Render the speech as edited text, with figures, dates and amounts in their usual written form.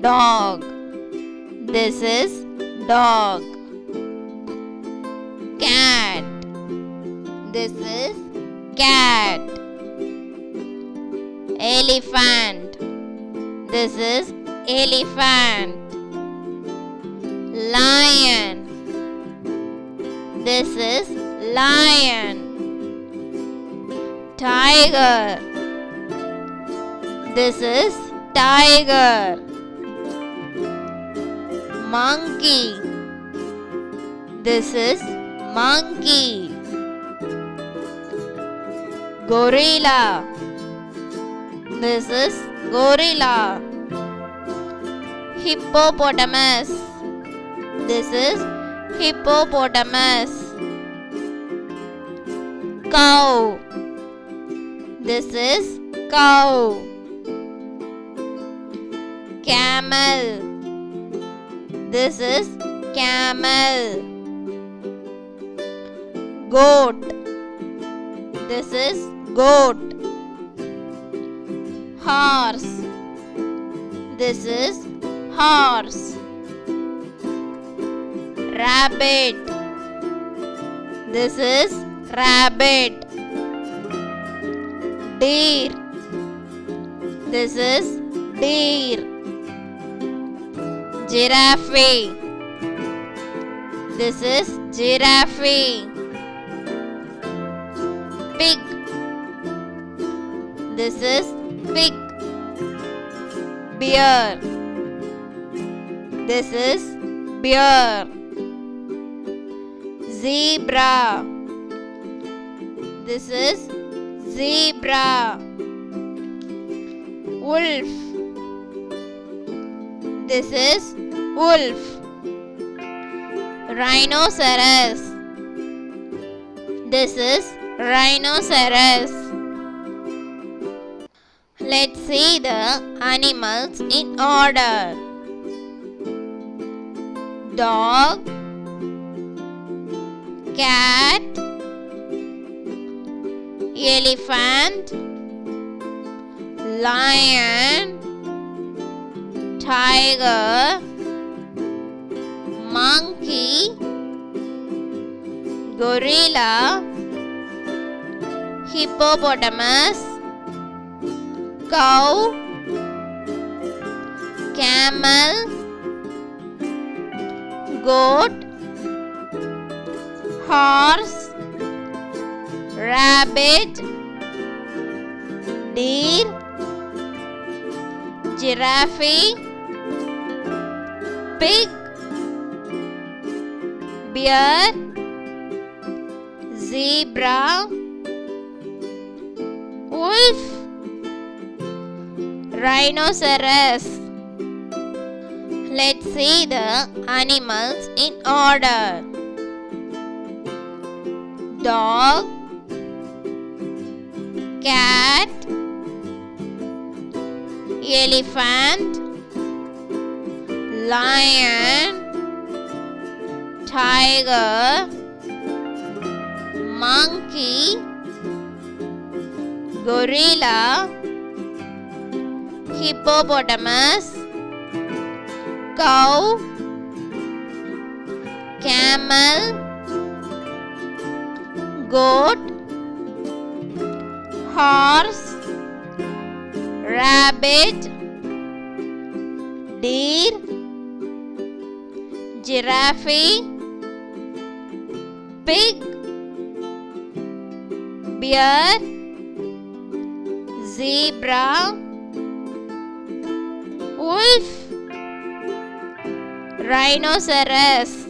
dog. This is dog. Cat. This is cat. Elephant. This is elephant. Lion. This is lion. Tiger. This is tiger. Monkey. This is monkey. Gorilla. This is gorilla. Hippopotamus. This is hippopotamus. Cow. This is cow. Camel. This is camel. Goat. This is goat. Horse. This is horse. Rabbit. This is rabbit. Deer. This is deer. Giraffe. This is giraffe. Pig. This is pig. Bear. This is bear. Zebra. This is zebra. Wolf. This is wolf. Rhinoceros. This is rhinoceros. Let's see the animals in order. Dog, cat, elephant, lion, tiger, monkey, gorilla, hippopotamus, cow, camel, goat, horse, rabbit, deer, giraffe, pig, bear, zebra, wolf, rhinoceros. Let's see the animals in order. Dog, cat, elephant, lion, tiger, monkey, gorilla, hippopotamus, cow, camel, goat, horse, rabbit, deer, giraffe, pig, bear, zebra, wolf, rhinoceros.